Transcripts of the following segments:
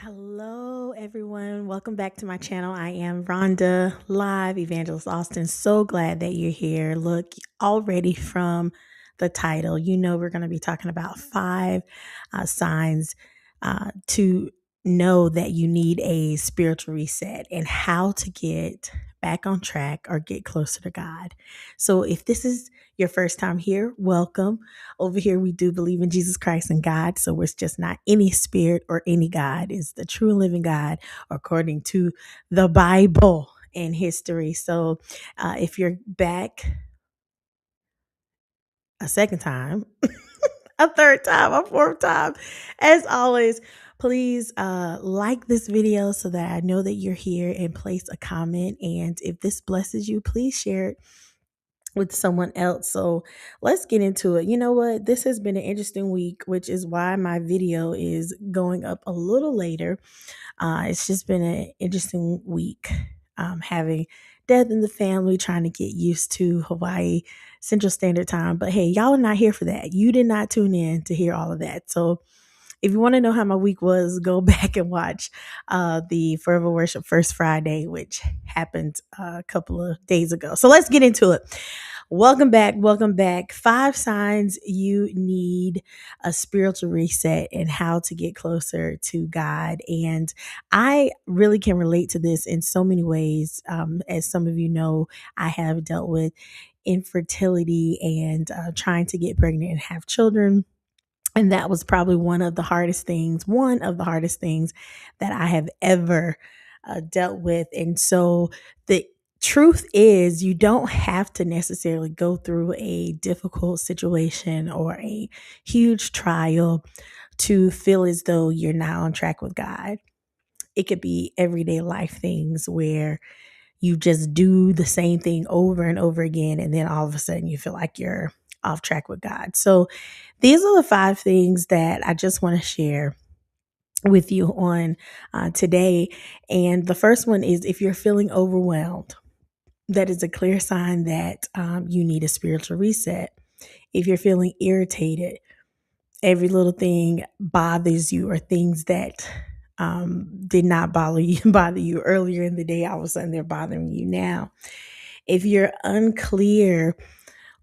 Hello, everyone. Welcome back to my channel. I am Rhonda, live Evangelist Austin. So glad that you're here. Look, already from the title, you know we're going to be talking about five signs to know that you need a spiritual reset and how to get back on track or get closer to God. So, if this is your first time here, welcome. Over here, we do believe in Jesus Christ and God. So it's just not any spirit or any God. It's the true and living God according to the Bible and history. So if you're back a second time, a third time, a fourth time, as always, please like this video so that I know that you're here and place a comment. And if this blesses you, please share it with someone else. So let's get into it. You know what? This has been an interesting week, which is why my video is going up a little later. It's just been an interesting week, having death in the family, trying to get used to Hawaii Central Standard Time. But hey, y'all are not here for that. You did not tune in to hear all of that. So if you want to know how my week was, go back and watch the Forever Worship First Friday, which happened a couple of days ago. So let's get into it. Welcome back. Welcome back. Five signs you need a spiritual reset and how to get closer to God. And I really can relate to this in so many ways. As some of you know, I have dealt with infertility and trying to get pregnant and have children. And that was probably one of the hardest things that I have ever dealt with. And so the truth is, you don't have to necessarily go through a difficult situation or a huge trial to feel as though you're not on track with God. It could be everyday life things where you just do the same thing over and over again, and then all of a sudden you feel like you're off track with God. So these are the five things that I just want to share with you on today. And the first one is, if you're feeling overwhelmed, that is a clear sign that you need a spiritual reset. If you're feeling irritated, every little thing bothers you, or things that did not bother you earlier in the day, all of a sudden they're bothering you now. If you're unclear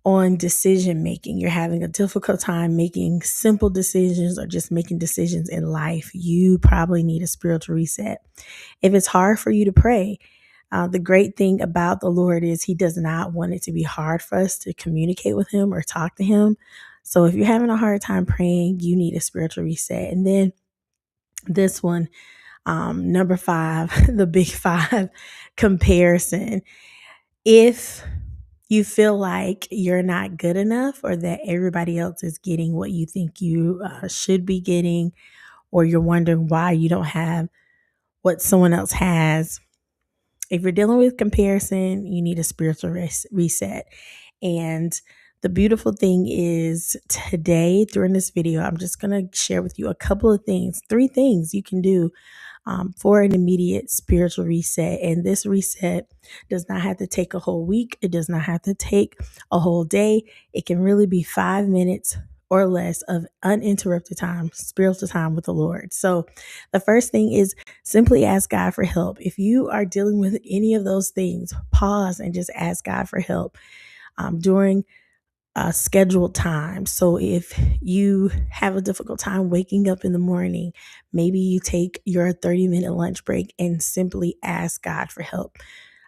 on decision making, you're having a difficult time making simple decisions or just making decisions in life, you probably need a spiritual reset. If it's hard for you to pray, the great thing about the Lord is He does not want it to be hard for us to communicate with Him or talk to Him. So if you're having a hard time praying, you need a spiritual reset. And then this one, number five, the big five, comparison. If you feel like you're not good enough, or that everybody else is getting what you think you should be getting, or you're wondering why you don't have what someone else has, if you're dealing with comparison, you need a spiritual reset. And the beautiful thing is, today during this video, I'm just going to share with you a couple of things, three things you can do for an immediate spiritual reset. And this reset does not have to take a whole week. It does not have to take a whole day. It can really be 5 minutes or less of uninterrupted time, spiritual time with the Lord. So the first thing is simply ask God for help. If you are dealing with any of those things, pause and just ask God for help during scheduled time. So if you have a difficult time waking up in the morning, maybe you take your 30-minute lunch break and simply ask God for help.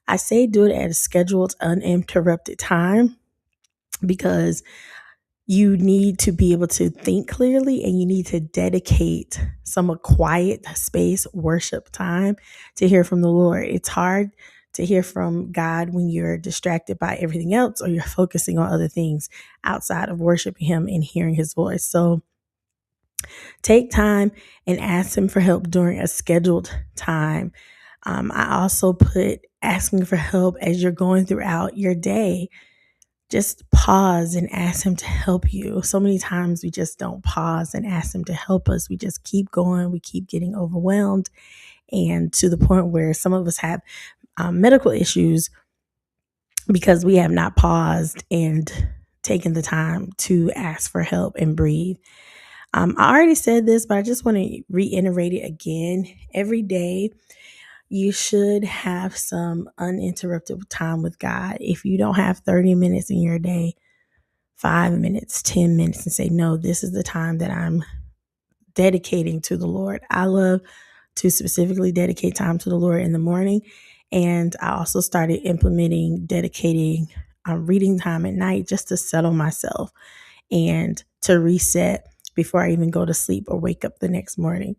I say do it at a scheduled, uninterrupted time, because you need to be able to think clearly, and you need to dedicate some quiet space, worship time to hear from the Lord. It's hard to hear from God when you're distracted by everything else, or you're focusing on other things outside of worshiping Him and hearing His voice. So take time and ask Him for help during a scheduled time. I also put asking for help as you're going throughout your day. Just pause and ask Him to help you. So many times we just don't pause and ask Him to help us. We just keep going. We keep getting overwhelmed, and to the point where some of us have medical issues because we have not paused and taken the time to ask for help and breathe. I already said this, but I just want to reiterate it again. Every day, you should have some uninterrupted time with God. If you don't have 30 minutes in your day, 5 minutes, 10 minutes, and say, no, this is the time that I'm dedicating to the Lord. I love to specifically dedicate time to the Lord in the morning. And I also started implementing dedicating reading time at night just to settle myself and to reset before I even go to sleep or wake up the next morning.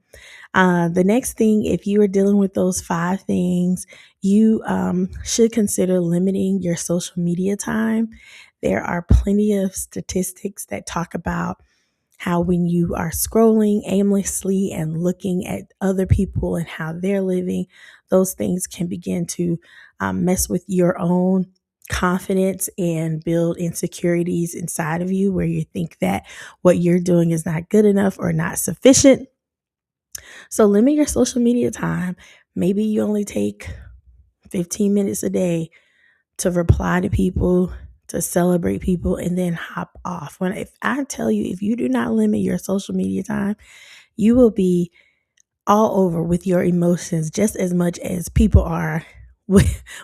The next thing, if you are dealing with those 5 things, you should consider limiting your social media time. There are plenty of statistics that talk about how when you are scrolling aimlessly and looking at other people and how they're living, those things can begin to mess with your own confidence and build insecurities inside of you where you think that what you're doing is not good enough or not sufficient. So limit your social media time. Maybe you only take 15 minutes a day to reply to people, to celebrate people, and then hop off. When if I tell you, if you do not limit your social media time, you will be all over with your emotions just as much as people are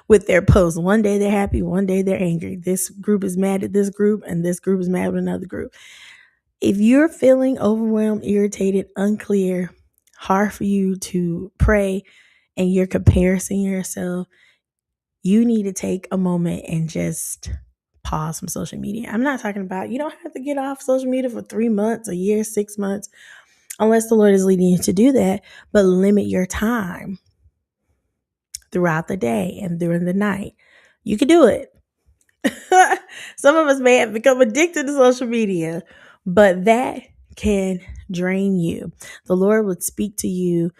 with their posts. One day they're happy, one day they're angry. This group is mad at this group, and this group is mad with another group. If you're feeling overwhelmed, irritated, unclear, hard for you to pray, and you're comparing yourself, you need to take a moment and just pause from social media. I'm not talking about you don't have to get off social media for 3 months, a year, 6 months, unless the Lord is leading you to do that, but limit your time throughout the day and during the night. You can do it. Some of us may have become addicted to social media, but that can drain you. The Lord would speak to you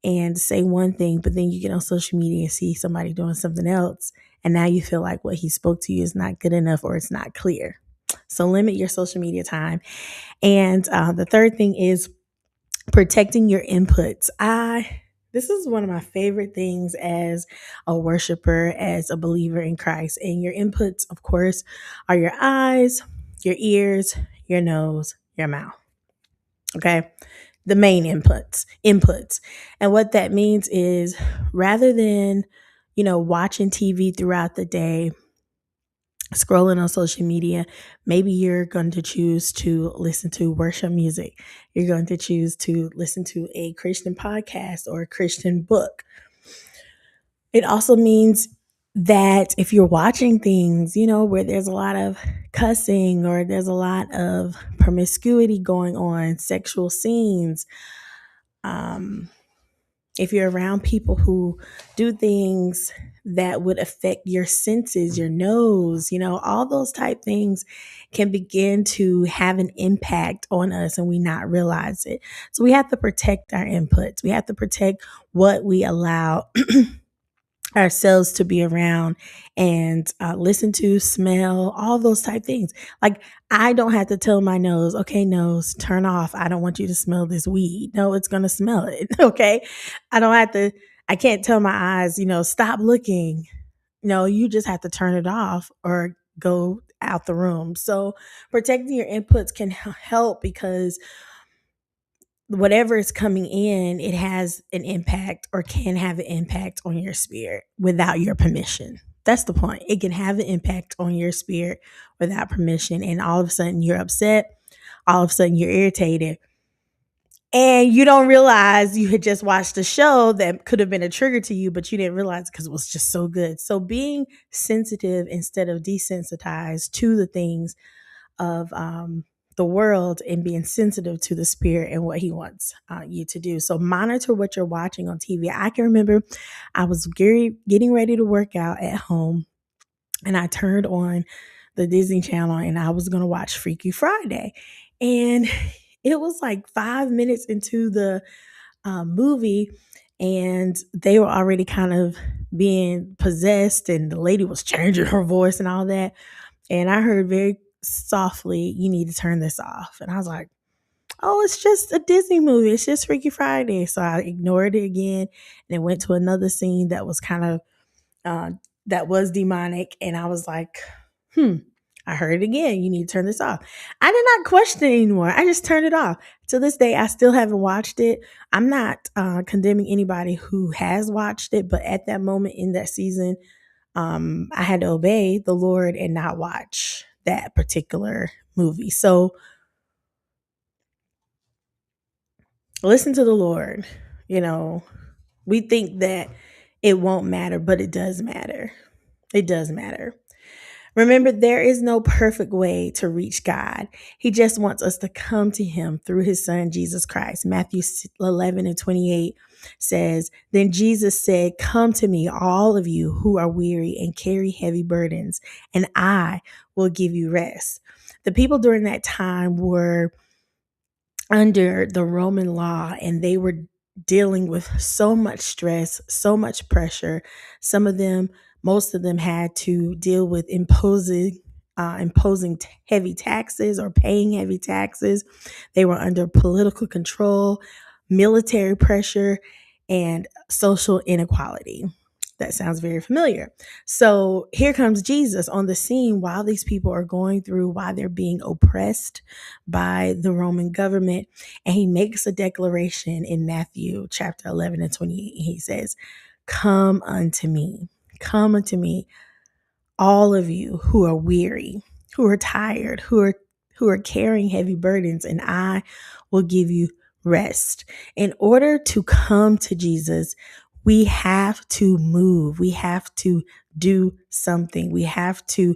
and say one thing, but then you get on social media and see somebody doing something else. And now you feel like what he spoke to you is not good enough or it's not clear. So limit your social media time. And the third thing is protecting your inputs. This is one of my favorite things as a worshiper, as a believer in Christ. And your inputs, of course, are your eyes, your ears, your nose, your mouth. Okay. The main inputs. And what that means is rather than, watching TV throughout the day, scrolling on social media, maybe you're going to choose to listen to worship music. You're going to choose to listen to a Christian podcast or a Christian book. It also means that if you're watching things, where there's a lot of cussing or there's a lot of promiscuity going on, sexual scenes, um, if you're around people who do things that would affect your senses, your nose, all those type things can begin to have an impact on us and we not realize it. So we have to protect our inputs. We have to protect what we allow ourselves to be around and listen to, smell, all those type things. Like I don't have to tell my nose, okay, nose, turn off. I don't want you to smell this weed. No, it's going to smell it. Okay. I can't tell my eyes, stop looking. No, you just have to turn it off or go out the room. So protecting your inputs can help because whatever is coming in, it has an impact or can have an impact on your spirit without your permission. That's the point. It can have an impact on your spirit without permission. And all of a sudden you're upset. All of a sudden you're irritated. And you don't realize you had just watched a show that could have been a trigger to you, but you didn't realize because it was just so good. So being sensitive instead of desensitized to the things of the world and being sensitive to the spirit and what he wants you to do. So monitor what you're watching on TV. I can remember I was getting ready to work out at home and I turned on the Disney Channel and I was going to watch Freaky Friday. And it was like 5 minutes into the movie and they were already kind of being possessed and the lady was changing her voice and all that. And I heard very softly, you need to turn this off. And I was like, oh, it's just a Disney movie. It's just Freaky Friday. So I ignored it again and it went to another scene that was kind of, that was demonic. And I was like, I heard it again. You need to turn this off. I did not question it anymore. I just turned it off. To this day, I still haven't watched it. I'm not condemning anybody who has watched it, but at that moment in that season, I had to obey the Lord and not watch that particular movie. So listen to the Lord. You know, we think that it won't matter, but it does matter. It does matter. Remember, there is no perfect way to reach God. He just wants us to come to him through his son, Jesus Christ. Matthew 11:28 says, Then Jesus said, Come to me, all of you who are weary and carry heavy burdens, and I will give you rest. The people during that time were under the Roman law, and they were dealing with so much stress, so much pressure. Most of them had to deal with imposing heavy taxes or paying heavy taxes. They were under political control, military pressure, and social inequality. That sounds very familiar. So here comes Jesus on the scene while these people are going through, while they're being oppressed by the Roman government. And he makes a declaration in Matthew chapter 11 and 28. He says, come unto me, all of you who are weary, who are tired, who are carrying heavy burdens, and I will give you rest. In order to come to Jesus, we have to move. We have to do something. We have to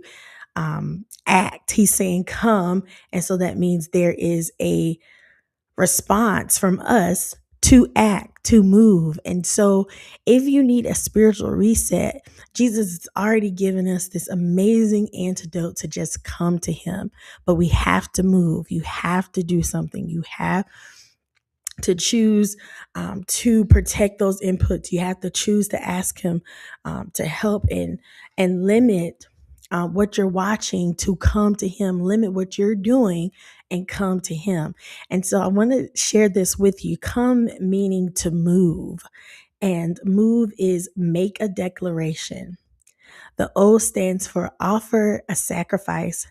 act. He's saying come. And so that means there is a response from us to act, to move. And so if you need a spiritual reset, Jesus has already given us this amazing antidote to just come to him. But we have to move. You have to do something. You have to choose to protect those inputs. You have to choose to ask him to help and limit what you're watching to come to him, limit what you're doing and come to him. And so I want to share this with you. Come meaning to move, and move is make a declaration. The O stands for offer a sacrifice.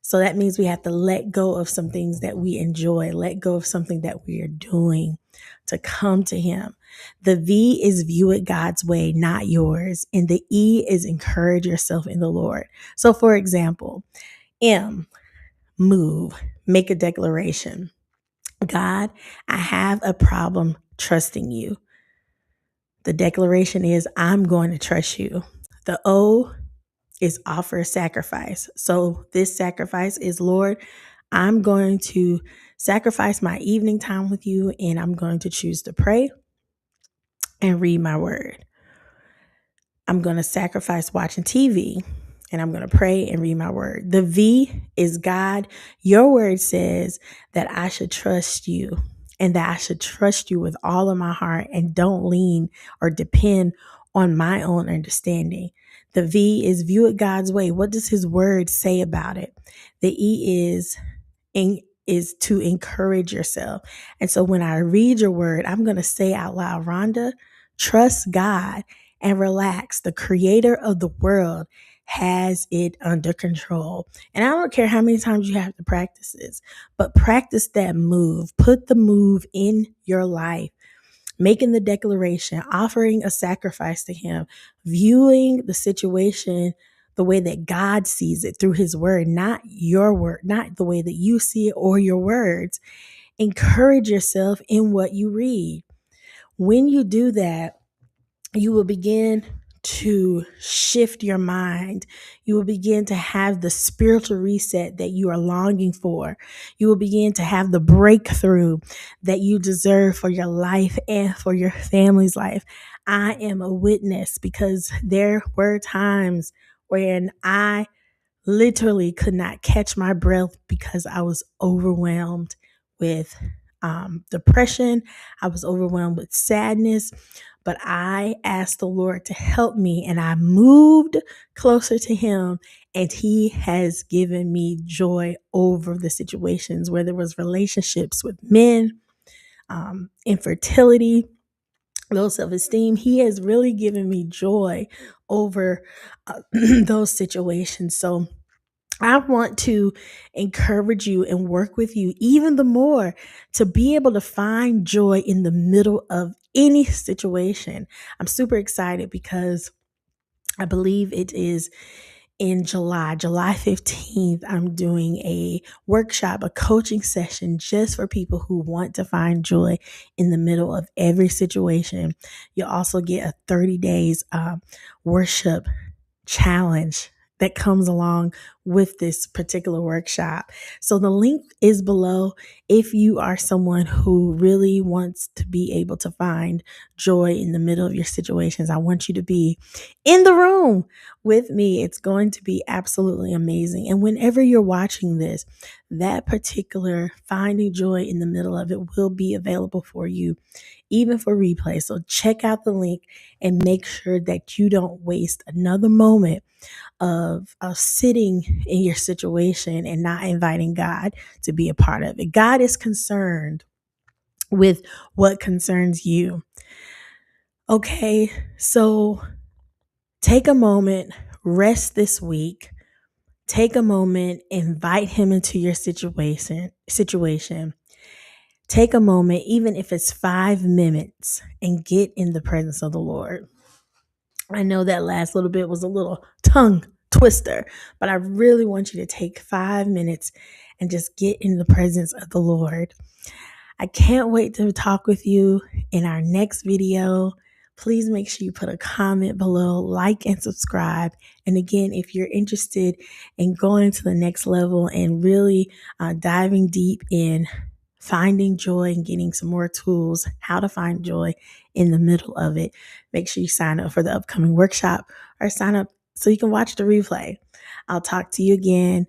So that means we have to let go of some things that we enjoy, let go of something that we are doing to come to him. The V is view it God's way, not yours. And the E is encourage yourself in the Lord. So for example, M, move, make a declaration. God, I have a problem trusting you. The declaration is I'm going to trust you. The O is offer a sacrifice. So this sacrifice is, Lord, I'm going to sacrifice my evening time with you, and I'm going to choose to pray and read my word. I'm going to sacrifice watching TV, and I'm going to pray and read my word. The V is God. Your word says that I should trust you, and that I should trust you with all of my heart and don't lean or depend on my own understanding. The V is view it God's way. What does his word say about it? The E is to encourage yourself. And so when I read your word, I'm going to say out loud, Rhonda, trust God and relax. The creator of the world has it under control. And I don't care how many times you have to practice this, but practice that move. Put the move in your life. Making the declaration, offering a sacrifice to him, viewing the situation the way that God sees it through his word, not your word, not the way that you see it or your words. Encourage yourself in what you read. When you do that, you will begin to shift your mind. You will begin to have the spiritual reset that you are longing for. You will begin to have the breakthrough that you deserve for your life and for your family's life. I am a witness because there were times when I literally could not catch my breath because I was overwhelmed with depression. I was overwhelmed with sadness, but I asked the Lord to help me, and I moved closer to him, and he has given me joy over the situations where there was relationships with men, infertility, low self-esteem. He has really given me joy over those situations. So I want to encourage you and work with you even the more to be able to find joy in the middle of any situation. I'm super excited because I believe it is in July 15th. I'm doing a workshop, a coaching session just for people who want to find joy in the middle of every situation. You'll also get a 30 days worship challenge that comes along with this particular workshop. So the link is below if you are someone who really wants to be able to find joy in the middle of your situations. I want you to be in the room with me. It's going to be absolutely amazing. And whenever you're watching this, that particular finding joy in the middle of it will be available for you, even for replay. So check out the link and make sure that you don't waste another moment of sitting in your situation and not inviting God to be a part of it. God is concerned with what concerns you. Okay, so take a moment, rest this week. Take a moment, invite him into your situation. Take a moment, even if it's 5 minutes, and get in the presence of the Lord. I know that last little bit was a little tongue twister, but I really want you to take 5 minutes and just get in the presence of the Lord. I can't wait to talk with you in our next video. Please make sure you put a comment below, like and subscribe. And again, if you're interested in going to the next level and really diving deep in finding joy and getting some more tools, how to find joy in the middle of it, make sure you sign up for the upcoming workshop or sign up so you can watch the replay. I'll talk to you again.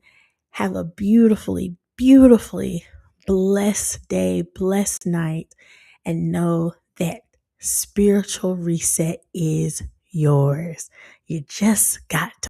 Have a beautifully, beautifully blessed day, blessed night, and know that spiritual reset is yours. You just got to